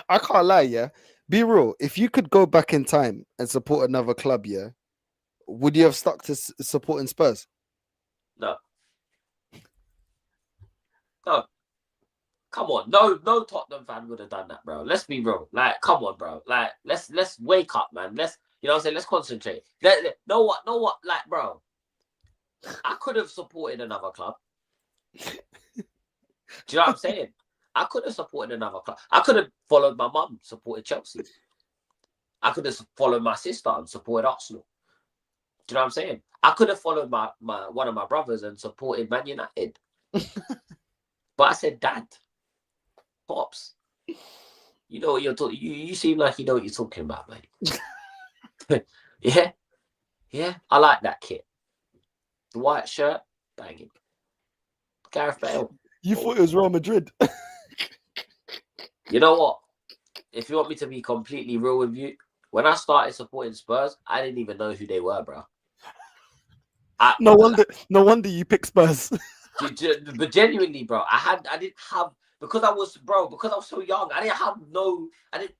I can't lie, yeah. Be real. If you could go back in time and support another club, yeah, would you have stuck to supporting Spurs? No, no. Come on, no Tottenham fan would have done that, bro. Let's be real. Like, come on, bro. Like, let's wake up, man. You know what I'm saying? Let's concentrate. Know what? Like, bro, I could have supported another club. Do you know what I'm saying? I could have supported another club. I could have followed my mum, supported Chelsea. I could have followed my sister and supported Arsenal. Do you know what I'm saying? I could have followed my one of my brothers and supported Man United. But I said, Dad, Pops, you know what you're talking. You seem like you know what you're talking about, mate. yeah. I like that kit. The white shirt, banging. Gareth Bale. You thought it was Real Madrid. You know what? If you want me to be completely real with you, when I started supporting Spurs, I didn't even know who they were, bro. No wonder you picked Spurs. But genuinely, bro, I didn't have, because I was so young,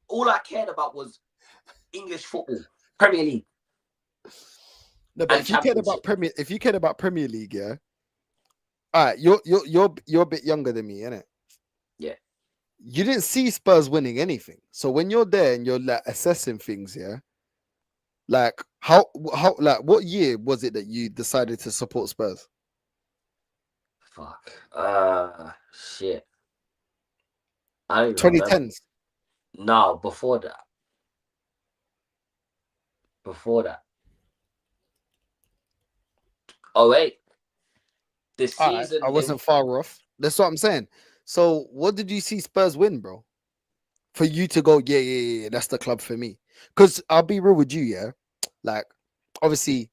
all I cared about was English football, Premier League. No, but if you cared about Premier League, yeah. All right, you're a bit younger than me, innit? Yeah. You didn't see Spurs winning anything. So when you're there and you're like assessing things, yeah, like how like what year was it that you decided to support Spurs? Fuck. Shit. I don't 2010s. No, before that. Oh wait. This season I wasn't far off. That's what I'm saying. So what did you see Spurs win, bro? For you to go, yeah, that's the club for me. Because I'll be real with you, yeah. Like, obviously,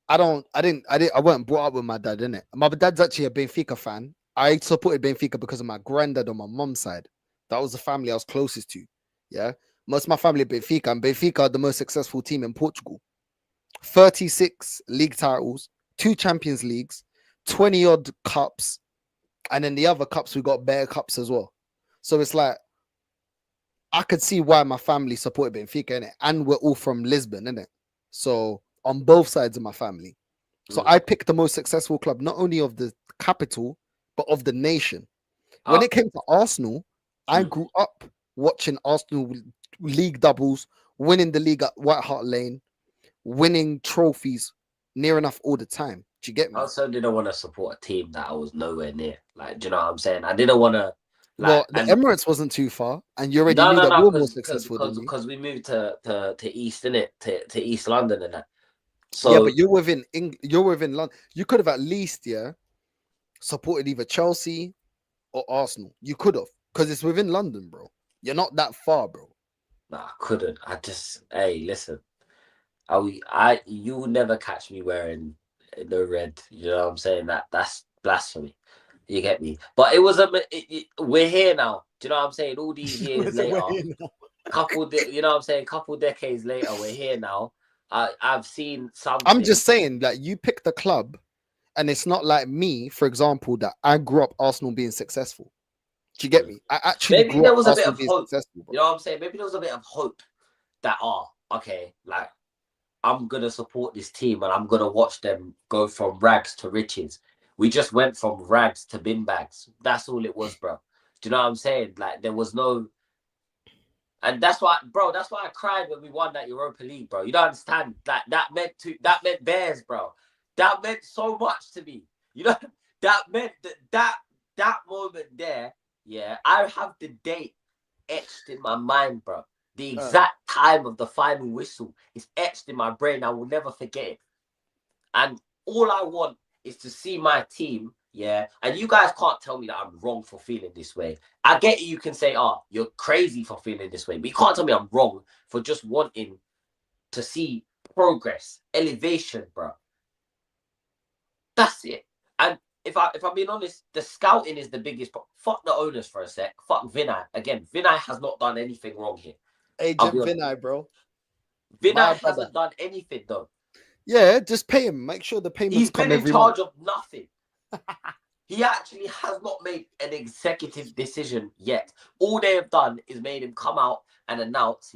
I wasn't brought up with my dad, innit? My dad's actually a Benfica fan. I supported Benfica because of my granddad on my mom's side. That was the family I was closest to. Yeah. Most of my family Benfica, and Benfica are the most successful team in Portugal. 36 league titles, 2 Champions Leagues, 20 odd cups, and then the other cups we got bare cups as well. So it's like I could see why my family supported Benfica, innit? And we're all from Lisbon, innit? So on both sides of my family. So I picked the most successful club, not only of the capital, but of the nation. When it came to Arsenal, I grew up watching Arsenal league doubles, winning the league at White Hart Lane, winning trophies near enough all the time. Do you get me? I also didn't want to support a team that I was nowhere near. Like, do you know what I'm saying? I didn't want to. Well, the Emirates wasn't too far, and you already knew that we were more successful than you. Because we moved to East, innit? To East London and that. So yeah, but you're within London. You could have at least supported either Chelsea or Arsenal. You could have, because it's within London, bro. You're not that far, bro. Nah, I couldn't. Hey, listen. You will never catch me wearing the red. You know what I'm saying? That's blasphemy. You get me? But it was we're here now. Do you know what I'm saying? All these years later, you know what I'm saying? Couple decades later, we're here now. I've seen something. I'm just saying that you picked the club, and it's not like me, for example, that I grew up Arsenal being successful. Do you get me? I actually maybe there was a bit of hope. You know what I'm saying? Maybe there was a bit of hope that okay, like I'm gonna support this team and I'm gonna watch them go from rags to riches. We just went from rags to bin bags. That's all it was, bro. Do you know what I'm saying? Like there was no, and that's why I cried when we won that Europa League, bro. You don't understand. Like that meant bears, bro. That meant so much to me. You know, that meant that moment there. Yeah, I have the date etched in my mind, bro. The exact time of the final whistle is etched in my brain. I will never forget it. And all I want is to see my team, yeah. And you guys can't tell me that I'm wrong for feeling this way. I get it. You can say, you're crazy for feeling this way. But you can't tell me I'm wrong for just wanting to see progress, elevation, bro. That's it. And if I'm being honest, the scouting is the biggest problem. Fuck the owners for a sec. Fuck Vinay. Again, Vinay has not done anything wrong here. Agent Vinay, bro. Vinay hasn't done anything, though. Yeah, just pay him. Make sure the payments come every month. He's been in charge of nothing. He actually has not made an executive decision yet. All they have done is made him come out and announce,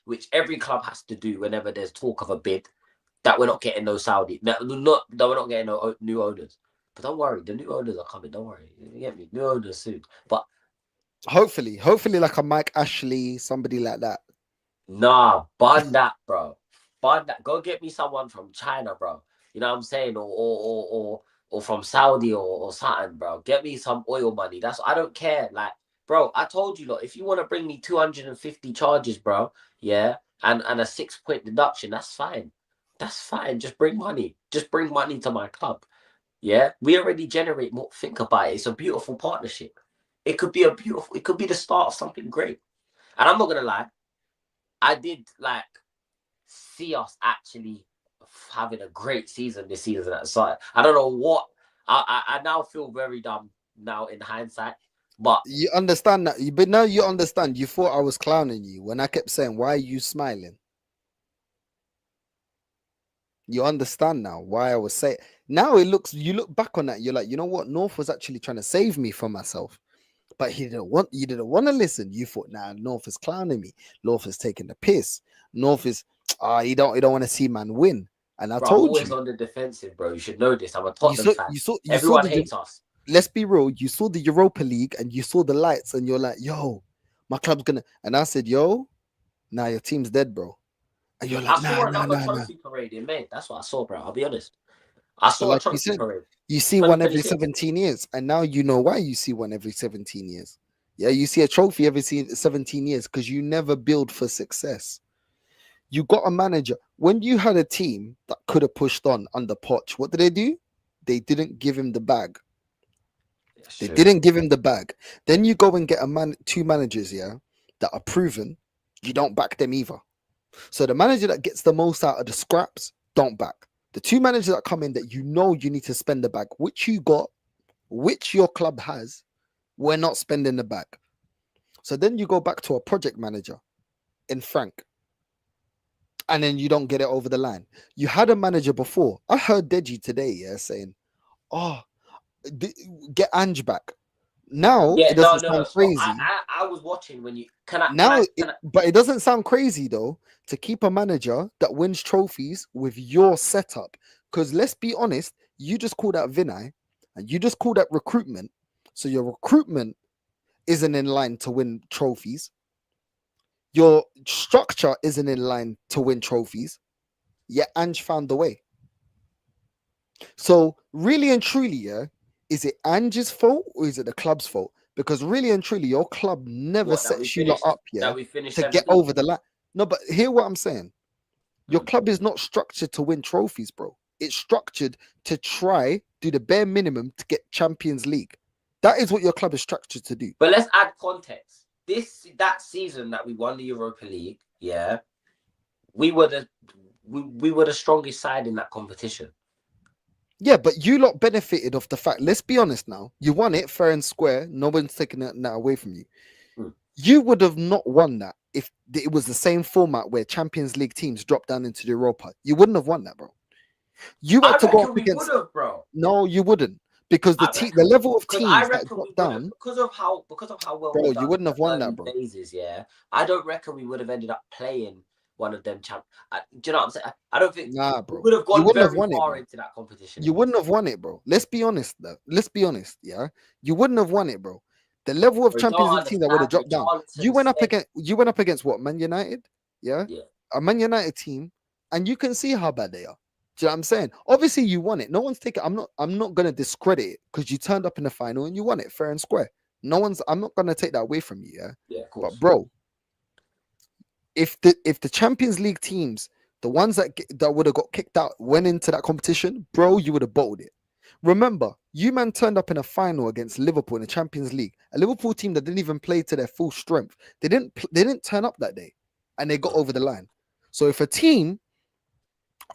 which every club has to do whenever there's talk of a bid, that we're not getting no Saudi, that we're not getting no new owners. But don't worry, the new owners are coming. Don't worry, you get me? New owners soon. But hopefully like a Mike Ashley, somebody like that. nah, bun that, bro. Bun that. Go get me someone from China, bro. You know what I'm saying? Or from Saudi or something, bro. Get me some oil money. I don't care. Like, bro, I told you, look, if you want to bring me 250 charges, bro, and a 6-point deduction, that's fine. That's fine. Just bring money. Just bring money to my club. Yeah. We already generate more. Think about it. It's a beautiful partnership. It could be the start of something great. And I'm not gonna lie, I did like see us actually having a great season this season at the side. I don't know what I now feel very dumb now in hindsight, but You understand that, but now you understand. You thought I was clowning you when I kept saying, "Why are you smiling?" You understand now why I was saying. Now you look back on that, you're like, you know what? North was actually trying to save me from myself, but you didn't want to listen. You thought, nah, North is clowning me. North is taking the piss. North is, you don't want to see man win. And I bro, I'm told always you, on the defensive, bro. You should know this. I'm a you Tottenham saw, fan. you saw Everyone the. hates us. Let's be real. You saw the Europa League and you saw the lights, and you're like, yo, my club's gonna. And I said, yo, nah, your team's dead, bro. And you're like, I nah, saw nah, another nah, nah. trophy parade in May. That's what I saw, bro. I'll be honest. I But saw a like you trophy said, parade. you see one every 2026. 17 years. And now you know why you see one every 17 years. Yeah, you see a trophy every 17 years because you never build for success. You got a manager. When you had a team that could have pushed on under Poch, what did they do? They didn't give him the bag. That's They true. didn't give him the bag. Then you go and get two managers, that are proven. You don't back them either. So the manager that gets the most out of the scraps, don't back. The two managers that come in that you know you need to spend the bag, which you got, which your club has, we're not spending the bag. So then you go back to a project manager in Frank, and then you don't get it over the line. You had a manager before. I heard Deji today, saying, "Oh, get Ange back." Now Yeah, it no, doesn't no, no. sound Stop. crazy. I was watching when you can I can Now, I can I but it doesn't sound crazy though to keep a manager that wins trophies with your setup. Because let's be honest, you just called out Vinay and you just called out recruitment. So your recruitment isn't in line to win trophies. Your structure isn't in line to win trophies. Yet Ange found the way. So really and truly, is it Ange's fault or is it the club's fault? Because really and truly, your club never what sets you lot up, that we finished to get 17th. over the line. No, but hear what I'm saying. Your Mm. club is not structured to win trophies, bro. It's structured to try do the bare minimum to get Champions League. That is what your club is structured to do. But let's add context. That season that we won the Europa League, we were the strongest side in that competition. Yeah, but you lot benefited off the fact. Let's be honest now. You won it fair and square. No one's taking that away from you. Mm. You would have not won that if it was the same format where Champions League teams dropped down into the Europa. You wouldn't have won that, bro. You I had to go up reckon we would against. have, bro. No, you wouldn't, because I the reckon level of because I teams that reckon we dropped would have down, because of how well bro. we You done in wouldn't the have won that, early bro. phases. Yeah, I don't reckon we would have ended up playing one of them do you know what I'm saying? I don't think Nah, we bro. would have You gone wouldn't have very won it, far bro. into that competition. You wouldn't have won it, bro. Let's be honest, though. Let's be honest, yeah. You wouldn't have won it, bro. The level of But you Champions don't League team that would have understand. dropped down. Richarlison said, You went up against what? Man United, yeah, yeah. a Man United team, and you can see how bad they are. Do you know what I'm saying? Obviously, you won it. No one's taking. I'm not gonna discredit it because you turned up in the final and you won it fair and square. I'm not gonna take that away from you, yeah. Yeah, of But course. bro, if the Champions League teams, the ones that would have got kicked out, went into that competition, bro, you would have bottled it. Remember, you man turned up in a final against Liverpool in the Champions League, a Liverpool team that didn't even play to their full strength. They didn't turn up that day, and they got over the line. So if a team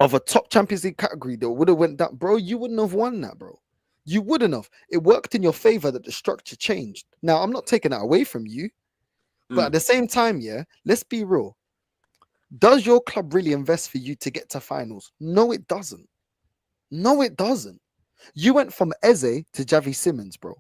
of a top Champions League category that would have went down, bro, you wouldn't have won that, bro. You wouldn't have. It worked in your favor that the structure changed. Now, I'm not taking that away from you, but at the same time, let's be real. Does your club really invest for you to get to finals? No, it doesn't. No, it doesn't. You went from Eze to Javi Simmons, bro.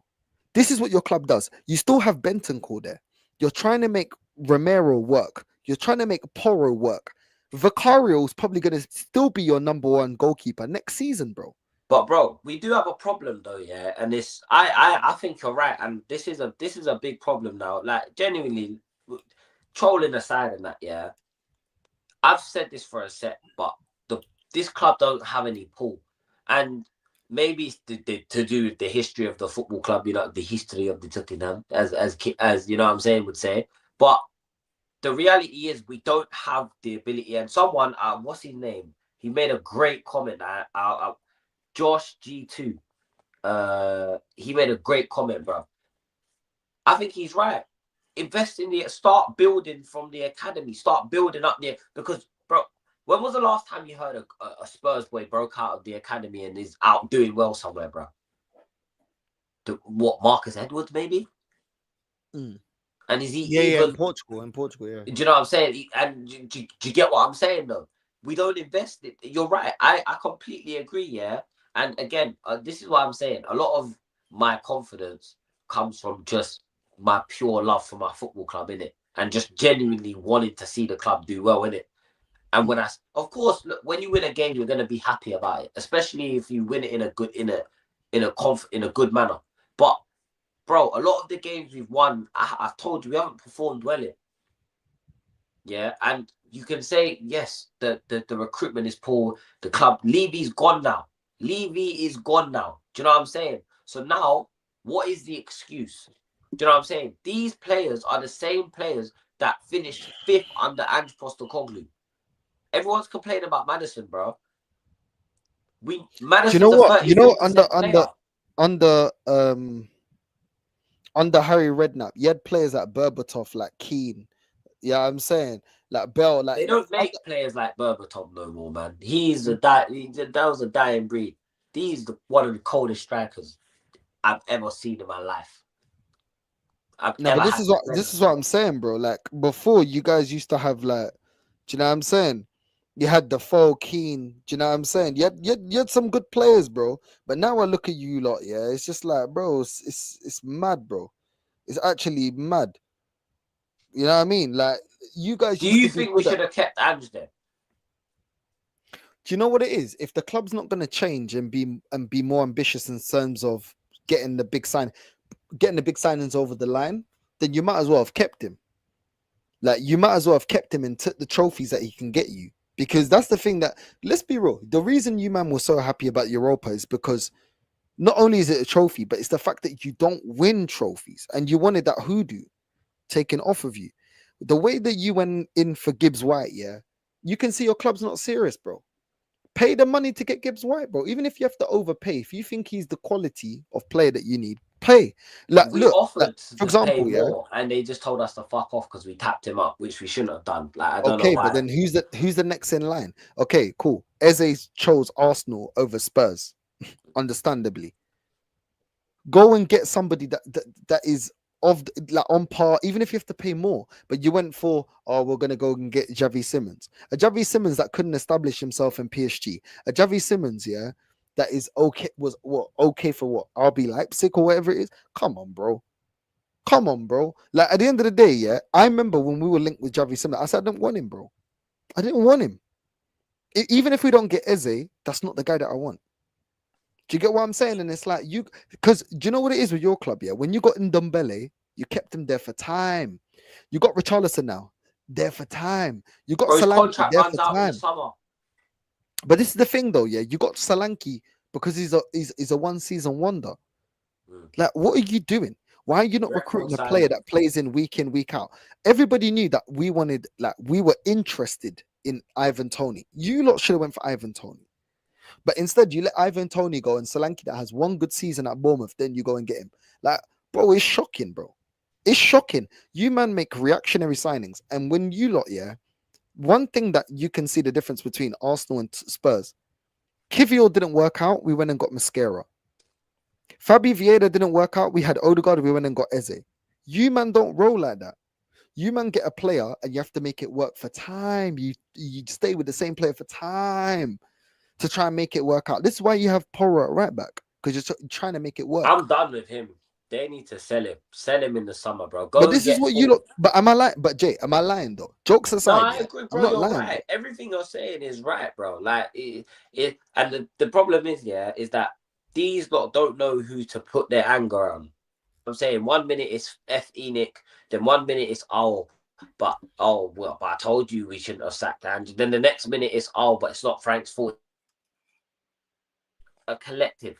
This is what your club does. You still have Bentancur there. You're trying to make Romero work. You're trying to make Porro work. Vicario's probably going to still be your number one goalkeeper next season, bro. But bro, we do have a problem though, yeah. And this, I think you're right, and this is a big problem now. Like genuinely, trolling aside and that, yeah. I've said this for a set, but this club don't have any pull, and maybe it's to do with the history of the football club, the history of the Tottenham, as you know what I'm saying, would say. But the reality is we don't have the ability. And someone, what's his name? He made a great comment. Josh G2. He made a great comment, bro. I think he's right. Invest in start building from the academy. Start building up there because, bro. When was the last time you heard a Spurs boy broke out of the academy and is out doing well somewhere, bro? Marcus Edwards, maybe? Mm. And is he even... in Portugal, yeah. Do you know what I'm saying? And do you get what I'm saying, though? We don't invest it. You're right. I completely agree, yeah? And again, this is what I'm saying. A lot of my confidence comes from just my pure love for my football club, innit? And just genuinely wanting to see the club do well, innit? And of course, look, when you win a game, you're gonna be happy about it, especially if you win it in a good manner. But bro, a lot of the games we've won, I've told you, we haven't performed well in. Yeah, and you can say yes, the recruitment is poor. The club, Levy's gone now. Levy is gone now. Do you know what I'm saying? So now, what is the excuse? Do you know what I'm saying? These players are the same players that finished 5th under Ange Postecoglou. Everyone's complaining about Madison, bro. Madison's do you know what? You know, under Harry Redknapp, you had players like Berbatov, like Keane. Yeah, I'm saying like Bell. Like they don't make players like Berbatov no more, man. That was a dying breed. He's one of the coldest strikers I've ever seen in my life. But this is what I'm saying, bro. Like before, you guys used to have like, do you know what I'm saying? You had Defoe, Keane. Do you know what I'm saying? You had some good players, bro. But now I look at you lot, yeah. It's just like, bro, it's mad, bro. It's actually mad. You know what I mean? Like you guys. Do you think we should have kept Ange there? Do you know what it is? If the club's not going to change and be more ambitious in terms of getting the big signings over the line, then you might as well have kept him. Like you might as well have kept him and took the trophies that he can get you. Because that's the thing that, let's be real, the reason you man was so happy about Europa is because not only is it a trophy, but it's the fact that you don't win trophies and you wanted that hoodoo taken off of you. The way that you went in for Gibbs White, yeah, you can see your club's not serious, bro. Pay the money to get Gibbs White, bro. Even if you have to overpay, if you think he's the quality of player that you need, pay. Like, we offered for example, pay more, and they just told us to fuck off because we tapped him up, which we shouldn't have done. Like, I don't know why. But then who's the next in line? Okay, cool. Eze chose Arsenal over Spurs, understandably. Go and get somebody that is on par, even if you have to pay more. But you went for, we're gonna go and get Javi Simmons, a Javi Simmons that couldn't establish himself in PSG, a Javi Simmons, yeah, that is okay, was okay for what, RB Leipzig or whatever it is. Come on, bro. Like at the end of the day, yeah, I remember when we were linked with Javi Simmons, I said I didn't want him, bro. I didn't want him. Even if we don't get Eze, that's not the guy that I want. Do you get what I'm saying? And it's like because do you know what it is with your club? Yeah, when you got Ndombele, you kept him there for time. You got Richarlison now, there for time. You got Solanke there for time. In the summer. But this is the thing, though. Yeah, you got Solanke because he's a one season wonder. Like, what are you doing? Why are you not recruiting a player that plays in, week out? Everybody knew that we were interested in Ivan Toney. You lot should have went for Ivan Toney. But instead, you let Ivan Toney go and Solanke that has one good season at Bournemouth, then you go and get him. Like, bro, it's shocking, bro. It's shocking. You man make reactionary signings. And when you lot, yeah, one thing that you can see the difference between Arsenal and Spurs, Kivior didn't work out, we went and got Mascara. Fabi Vieira didn't work out, we had Ødegaard, we went and got Eze. You man don't roll like that. You man get a player and you have to make it work for time. You stay with the same player for time to try and make it work out. This is why you have Porro at right back, because you're trying to make it work. I'm done with him. They need to sell him. Sell him in the summer, bro. Go But and this is get what you Ford. look. But am I lying? But Jay, am I lying though? Jokes No, aside, I yeah, agree, I'm bro. not You're lying, right. bro. Everything you're saying is right, bro. Like and the problem is, yeah, is that these lot don't know who to put their anger on. I'm saying 1 minute it's F Enoch, then 1 minute it's but I told you we shouldn't have sacked Andrew. Then the next minute it's but it's not Frank's fault. A collective.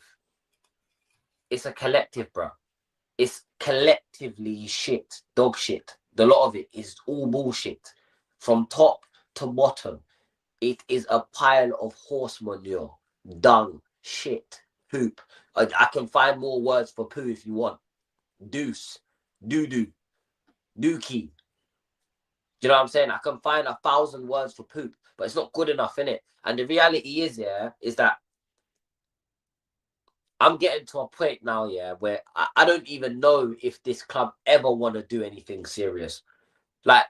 It's a collective, bro. It's collectively shit, dog shit. The lot of it is all bullshit. From top to bottom, it is a pile of horse manure, dung, shit, poop. I can find more words for poo if you want. Deuce, doo-doo, dookie. Do you know what I'm saying? I can find 1,000 words for poop, but it's not good enough, innit? And the reality is, yeah, is that I'm getting to a point now, yeah, where I don't even know if this club ever want to do anything serious. Like,